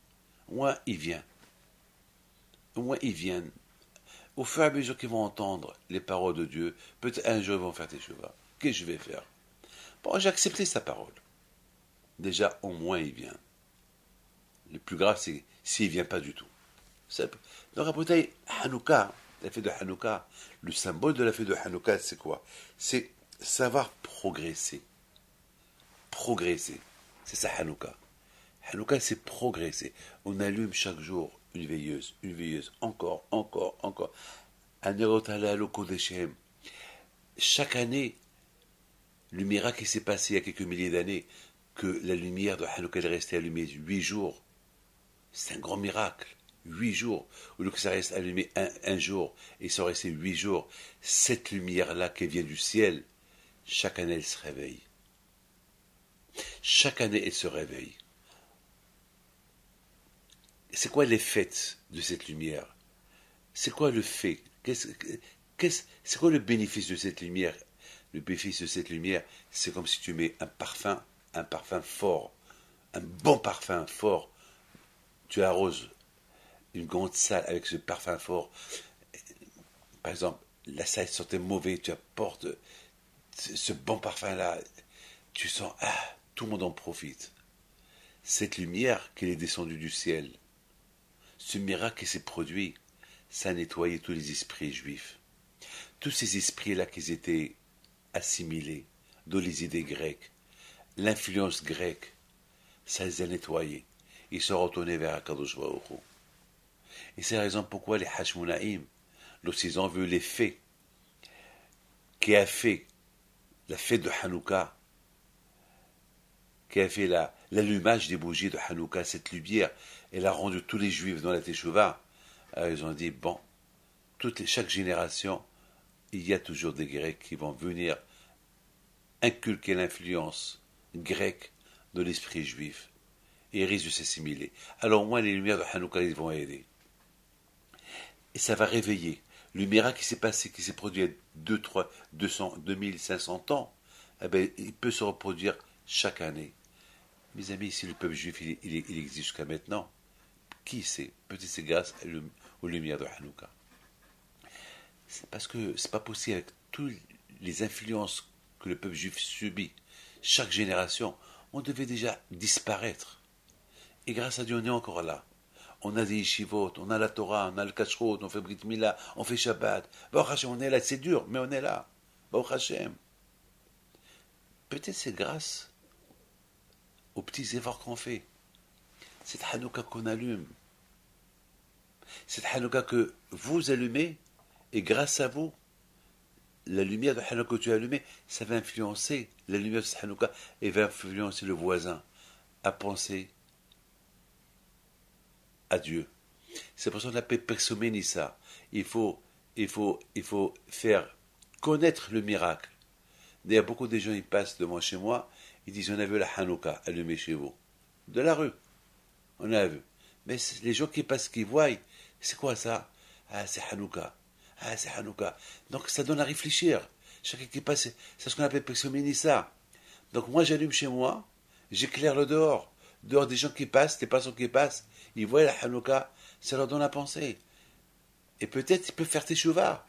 Moi, il vient. Moi, ils viennent. Au fur et à mesure qu'ils vont entendre les paroles de Dieu, peut-être un jour ils vont faire tes cheveux. Qu'est-ce que je vais faire? Bon, j'ai accepté sa parole. Déjà, au moins, il vient. Le plus grave, c'est s'il ne vient pas du tout. Donc, après, Hanouka, la fête de Hanouka, le symbole de la fête de Hanouka, c'est quoi? C'est savoir progresser. Progresser. C'est ça Hanouka. Hanouka, c'est progresser. On allume chaque jour une veilleuse, encore. Chaque année, le miracle qui s'est passé il y a quelques milliers d'années, que la lumière de Hanouka est restée allumée 8 jours, c'est un grand miracle. 8 jours, au lieu que ça reste allumé un jour, et ça resté 8 jours, cette lumière-là qui vient du ciel, chaque année elle se réveille. Chaque année elle se réveille. C'est quoi les fêtes de cette lumière? C'est quoi le fait? C'est quoi le bénéfice de cette lumière? Le bénéfice de cette lumière, c'est comme si tu mets un parfum fort, un bon parfum fort, tu arroses une grande salle avec ce parfum fort. Par exemple, la salle sentait mauvais, tu apportes ce bon parfum-là, tu sens, tout le monde en profite. Cette lumière qui est descendue du ciel, ce miracle qui s'est produit, ça a nettoyé tous les esprits juifs. Tous ces esprits-là qui étaient assimilés dans les idées grecques, l'influence grecque, ça les a nettoyés. Ils sont retournés vers Akadosh Baruch Hu. Et c'est la raison pourquoi les Hashmonaïm, lorsqu'ils ont vu les fées qui a fait la fête de Hanouka, qui a fait l'allumage des bougies de Hanouka, cette lumière, elle a rendu tous les juifs dans la Teshuvah. Alors ils ont dit, bon, chaque génération, il y a toujours des Grecs qui vont venir inculquer l'influence grecque de l'esprit juif. Et ils risquent de s'assimiler. Alors au moins les lumières de Hanouka, ils vont aider. et ça va réveiller. Le miracle qui s'est passé, qui s'est produit il y a 2500 ans, eh ben, il peut se reproduire chaque année. Mes amis, si le peuple juif il existe jusqu'à maintenant, qui sait? Peut-être c'est grâce aux lumières de Hanouka. C'est parce que c'est pas possible avec toutes les influences que le peuple juif subit chaque génération. On devait déjà disparaître. Et grâce à Dieu, on est encore là. On a des yeshivot, on a la Torah, on a le kashrut, on fait Brit Mila, on fait Shabbat. Baruch Hashem, on est là, c'est dur, mais on est là. Baruch Hashem. Peut-être c'est grâce aux petits efforts qu'on fait. Cette Hanouka qu'on allume. Cette Hanouka que vous allumez, et grâce à vous, la lumière de Hanouka que tu as allumée, ça va influencer la lumière de cette Hanouka et va influencer le voisin à penser à Dieu. C'est pour ça qu'on appelle Persoménissa. Il faut faire connaître le miracle. D'ailleurs, beaucoup de gens ils passent devant chez moi, ils disent on a vu la Hanouka allumée chez vous. De la rue. On a vu. Mais les gens qui passent, qui voient, c'est quoi ça? Ah, c'est Hanouka. Ah, c'est Hanouka. Donc ça donne à réfléchir. Chacun qui passe, c'est ce qu'on appelle Persoménissa. Donc moi j'allume chez moi, j'éclaire le dehors. Dehors des gens qui passent, des passants qui passent, ils voient la Hanouka, ça leur donne à penser. Et peut-être ils peuvent faire teshuva.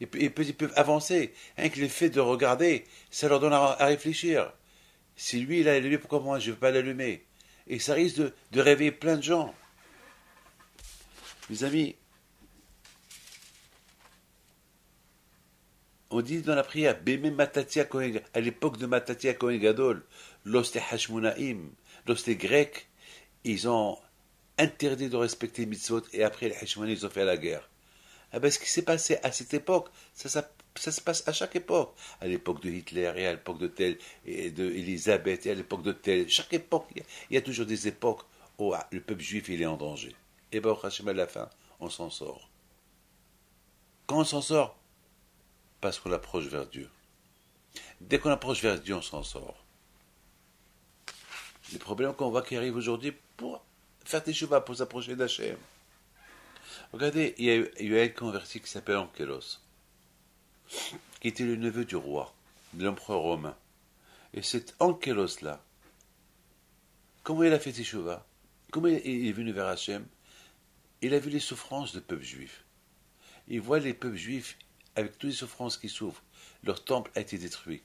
Et ils peuvent avancer. Rien que le fait de regarder, ça leur donne à réfléchir. Si lui il a allumé, pourquoi moi je ne veux pas l'allumer? Et ça risque de réveiller plein de gens. Mes amis, on dit dans la prière, Bémé Matatia Kohen, à l'époque de Matatia Kohen Gadol, lorsque les Hashmonaïm, lorsque les Grecs, ils ont interdit de respecter les mitzvot et après les Hashmonaïm, ils ont fait la guerre. Ah ben, ce qui s'est passé à cette époque, ça se passe à chaque époque. À l'époque de Hitler et à l'époque de telle, et de Élisabeth et à l'époque de telle. Chaque époque, il y a toujours des époques où le peuple juif il est en danger. Et ben, au Hachem, à la fin, on s'en sort. Quand on s'en sort? Parce qu'on approche vers Dieu. Dès qu'on approche vers Dieu, on s'en sort. Les problèmes qu'on voit qui arrivent aujourd'hui pour faire des chevaux, pour s'approcher d'Hachem. Regardez, il y a eu un converti qui s'appelle Ankelos, qui était le neveu du roi, de l'empereur romain. Et cet Ankelos-là, comment il a fait Teshuvah? Comment il est venu vers Hachem? Il a vu les souffrances du peuple juif. Il voit les peuples juifs avec toutes les souffrances qu'ils souffrent. Leur temple a été détruit.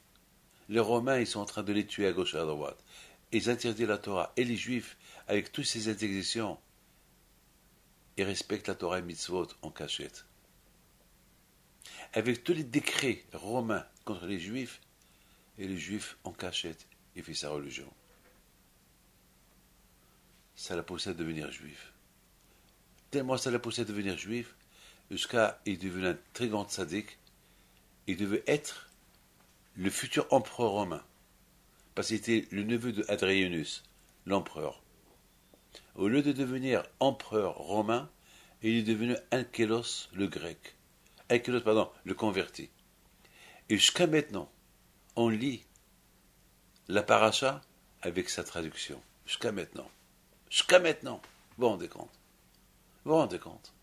Les Romains, ils sont en train de les tuer à gauche et à droite. Ils interdisent la Torah. Et les Juifs, avec toutes ces interdictions, ils respectent la Torah et mitzvot en cachette. Avec tous les décrets romains contre les Juifs, et les Juifs en cachette, il fait sa religion. Ça l'a poussé à devenir juif. Tellement ça l'a poussé à devenir juif, jusqu'à il devenu un très grand tzaddik, il devait être le futur empereur romain. Parce qu'il était le neveu de Hadrianus, l'empereur. Au lieu de devenir empereur romain, il est devenu Ankelos le grec. Ankelos, pardon, le converti. Et jusqu'à maintenant, on lit la paracha avec sa traduction. Jusqu'à maintenant. Jusqu'à maintenant. Vous vous rendez compte? Vous vous rendez compte?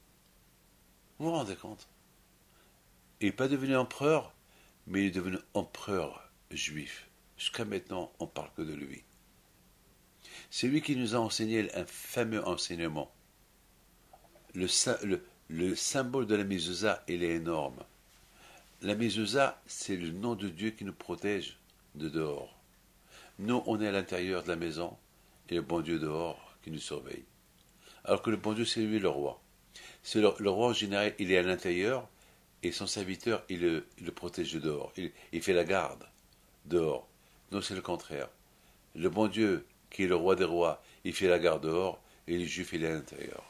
Vous vous rendez compte? Il n'est pas devenu empereur, mais il est devenu empereur juif. Jusqu'à maintenant, on ne parle que de lui. C'est lui qui nous a enseigné un fameux enseignement. Le symbole de la mezouza, il est énorme. La mezouza, c'est le nom de Dieu qui nous protège de dehors. Nous, on est à l'intérieur de la maison, et le bon Dieu dehors qui nous surveille. Alors que le bon Dieu, c'est lui le roi. C'est le roi en général, il est à l'intérieur, et son serviteur, il le protège de dehors. Il fait la garde dehors. Non, c'est le contraire. Le bon Dieu, qui est le roi des rois, il fait la garde dehors, et le juif, il est à l'intérieur.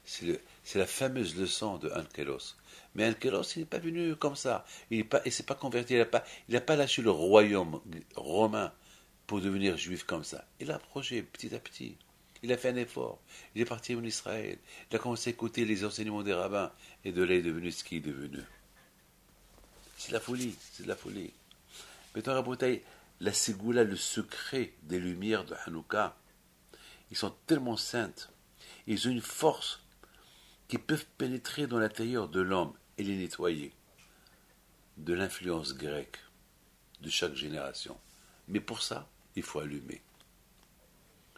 C'est la fameuse leçon de Ankelos. Mais Ankelos, il n'est pas venu comme ça. Il ne s'est pas converti. Il n'a pas lâché le royaume romain pour devenir juif comme ça. Il a approché petit à petit. Il a fait un effort. Il est parti en Israël. Il a commencé à écouter les enseignements des rabbins. Et de là, il est devenu ce qu'il est devenu. C'est de la folie. C'est de la folie. Maintenant, Raboutaï, la Ségoula, le secret des lumières de Hanouka, ils sont tellement saintes. Ils ont une force qui peuvent pénétrer dans l'intérieur de l'homme et les nettoyer de l'influence grecque de chaque génération. Mais pour ça, il faut allumer.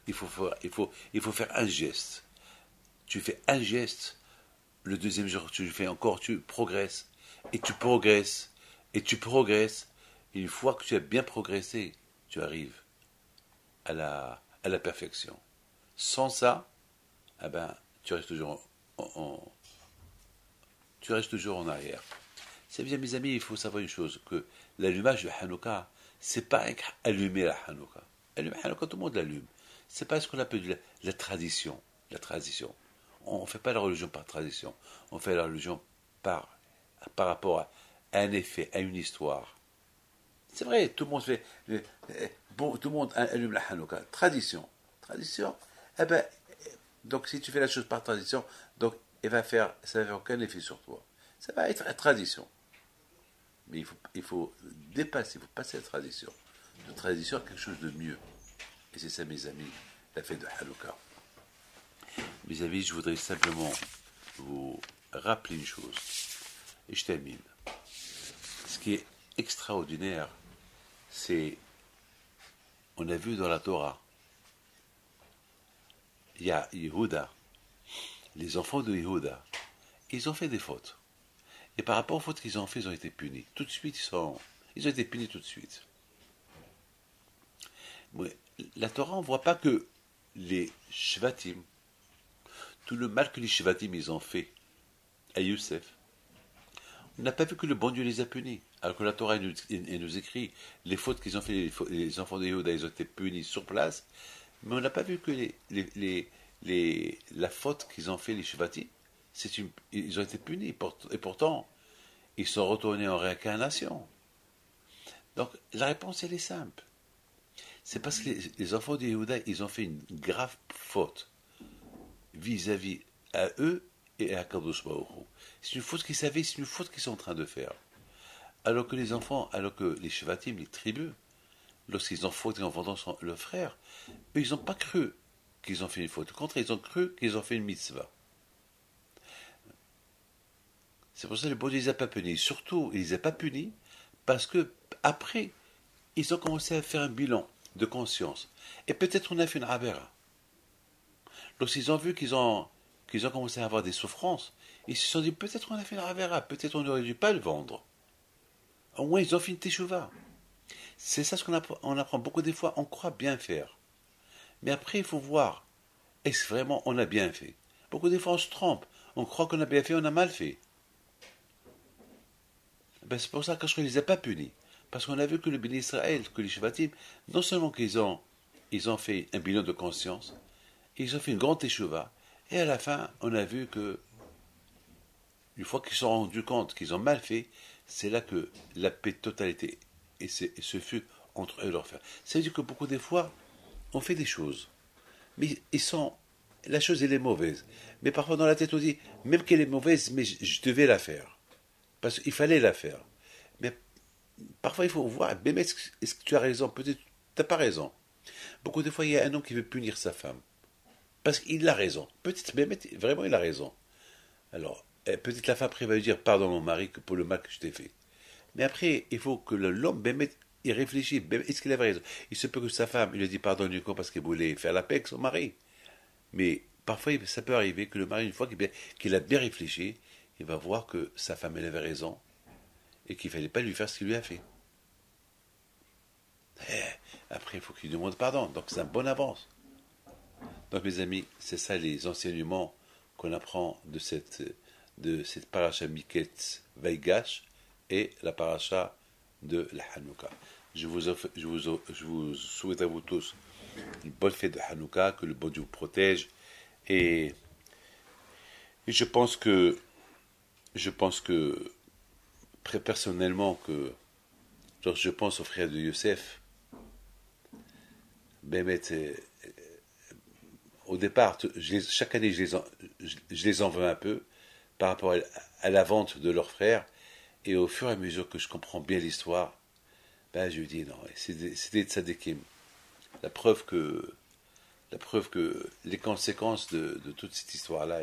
Il faut faire un geste. Tu fais un geste, le deuxième jour, tu le fais encore, tu progresses, et tu progresses, et tu progresses. Et une fois que tu as bien progressé, tu arrives à la perfection. Sans ça, eh ben, tu restes toujours tu restes toujours en arrière. C'est bien, mes amis, il faut savoir une chose, que l'allumage de Hanouka, c'est pas allumer la Hanouka. Allumer la Hanouka, tout le monde l'allume. C'est pas ce qu'on appelle la tradition. La tradition. On ne fait pas la religion par tradition. On fait la religion par rapport à un effet, à une histoire. C'est vrai, tout le monde fait. Bon, tout le monde allume la Hanouka. Tradition. Tradition. Eh ben, donc si tu fais la chose par tradition, donc ça va faire aucun effet sur toi. Ça va être la tradition. Mais il faut dépasser, il faut passer la tradition. De tradition à quelque chose de mieux. Et c'est ça, mes amis, la fête de Hanouka. Mes amis, je voudrais simplement vous rappeler une chose. Et je termine. Ce qui est extraordinaire, c'est, on a vu dans la Torah, il y a Yehuda, les enfants de Yehuda, ils ont fait des fautes. Et par rapport aux fautes qu'ils ont fait, ils ont été punis. Tout de suite, ils ont été punis tout de suite. Mais la Torah, on ne voit pas que les Shvatim, tout le mal que les Shvatim ils ont fait à Youssef, on n'a pas vu que le bon Dieu les a punis. Alors que la Torah elle nous écrit les fautes qu'ils ont fait, les enfants de Yehuda, ils ont été punis sur place, mais on n'a pas vu que la faute qu'ils ont fait les Shvatim, ils ont été punis. Et pourtant, ils sont retournés en réincarnation. Donc, la réponse, elle est simple. C'est parce que les enfants de Yehuda, ils ont fait une grave faute vis-à-vis à eux et à Kadosh Baruch Hu. C'est une faute qu'ils savaient, c'est une faute qu'ils sont en train de faire. Alors que les Shvatim, les tribus, lorsqu'ils ont fauté en vendant leur frère, eux, ils n'ont pas cru qu'ils ont fait une faute. Au contraire, ils ont cru qu'ils ont fait une mitzvah. C'est pour ça que le bon Dieu ne les a pas punis. Surtout, il ne les a pas punis parce que après, ils ont commencé à faire un bilan de conscience. Et peut-être on a fait une avera. Lorsqu'ils ont vu qu'ils ont commencé à avoir des souffrances, ils se sont dit peut-être on a fait une avera, peut-être on n'aurait dû pas le vendre. Au moins ils ont fait une teshuva. C'est ça ce qu'on apprend beaucoup des fois, on croit bien faire. Mais après il faut voir, est-ce vraiment on a bien fait? Beaucoup des fois on se trompe, on croit qu'on a bien fait, on a mal fait. Ben, c'est pour ça que je ne les ai pas punis. Parce qu'on a vu que le béni Israël, que les Shvatim, non seulement qu'ils ont fait un bilan de conscience, ils ont fait une grande teshuva, et à la fin, on a vu que, une fois qu'ils se sont rendus compte qu'ils ont mal fait, c'est là que la paix totalité, et ce fut entre eux et leurs frères. C'est-à-dire que beaucoup des fois, on fait des choses, mais la chose elle est mauvaise. Mais parfois dans la tête on dit, même qu'elle est mauvaise, mais je devais la faire. Parce qu'il fallait la faire. Mais parfois il faut voir, Bémet, est-ce que tu as raison? Peut-être tu n'as pas raison. Beaucoup de fois, il y a un homme qui veut punir sa femme. Parce qu'il a raison. Peut-être Bémet, vraiment il a raison. Alors, peut-être la femme après va lui dire, pardon mon mari pour le mal que je t'ai fait. Mais après, il faut que l'homme, Bémet, il réfléchit. Est-ce qu'il avait raison? Il se peut que sa femme, il lui dit pardon du coup parce qu'il voulait faire la paix avec son mari. Mais parfois, ça peut arriver que le mari, une fois qu'il a bien réfléchi, il va voir que sa femme, elle avait raison et qu'il ne fallait pas lui faire ce qu'il lui a fait. Après, il faut qu'il demande pardon. Donc, c'est un bon avance. Donc, mes amis, c'est ça les enseignements qu'on apprend de cette paracha Miketz Vaigash et la paracha de la Hanouka. Je vous souhaite à vous tous une bonne fête de Hanouka, que le bon Dieu vous protège. Et je pense que très personnellement, je pense aux frères de Youssef, au départ, chaque année, je les en veux un peu par rapport à la vente de leurs frères, et au fur et à mesure que je comprends bien l'histoire, je dis non, c'est des tzadikim. La preuve que les conséquences de toute cette histoire-là,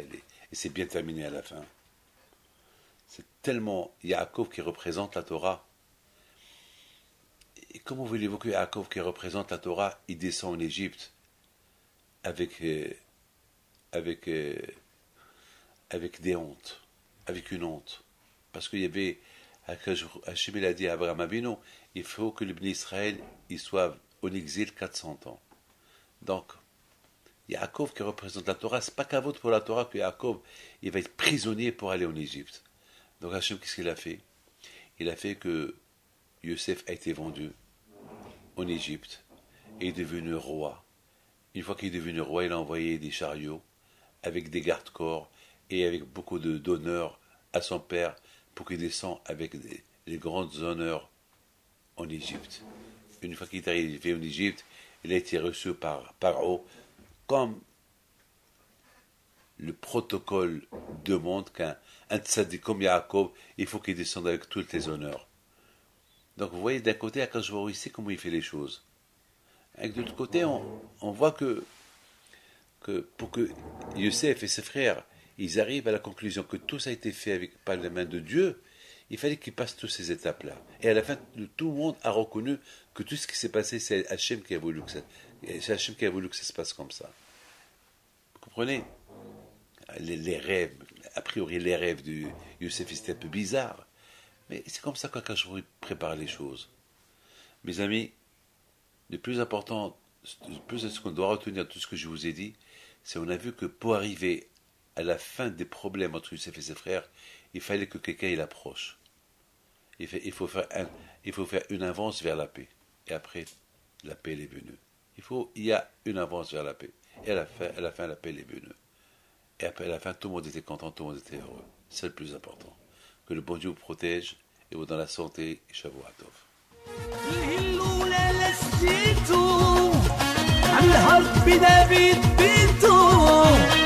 Et c'est bien terminé à la fin. C'est tellement Yaakov qui représente la Torah. Et comment voulez-vous que Yaakov qui représente la Torah, il descend en Égypte avec des hontes, avec une honte. Parce qu'il y avait, Hachem il a dit à Abraham Avinu, il faut que le Bnei Israël il soit en exil 400 ans. Donc, Yaakov qui représente la Torah, c'est pas qu'à vote pour la Torah que Yaakov il va être prisonnier pour aller en Égypte. Donc Hachem, qu'est-ce qu'il a fait? Il a fait que Yosef a été vendu en Égypte et est devenu roi. Une fois qu'il est devenu roi, il a envoyé des chariots avec des gardes-corps et avec beaucoup d'honneur à son père pour qu'il descende avec les grands honneurs en Égypte. Une fois qu'il est arrivé en Égypte, il a été reçu par Paro comme le protocole demande qu'un tzaddik comme Yaakov, il faut qu'il descende avec tous les honneurs. Donc vous voyez d'un côté, Akadosh Baruch Hu ici comment il fait les choses. Et de l'autre côté, on voit que pour que Yosef et ses frères, ils arrivent à la conclusion que tout ça a été fait par les mains de Dieu, il fallait qu'ils passent toutes ces étapes-là. Et à la fin, tout le monde a reconnu que tout ce qui s'est passé, c'est Hachem qui a voulu que ça se passe comme ça. Vous comprenez? Les rêves, a priori les rêves de Yosef, c'était un peu bizarre. Mais c'est comme ça qu'Akadosh Baruch Hu prépare les choses. Mes amis, le plus important, le plus de ce qu'on doit retenir de tout ce que je vous ai dit, c'est qu'on a vu que pour arriver à la fin des problèmes entre Yosef et ses frères, il fallait que quelqu'un approche. Il faut faire une avance vers la paix. Et après, la paix est venue. Il y a une avance vers la paix. Et à la fin, la paix est venue. Et après, à la fin, tout le monde était content, tout le monde était heureux. C'est le plus important. Que le bon Dieu vous protège et vous donne la santé. Et Shavua Tov. على الهرب ده بيتبيتو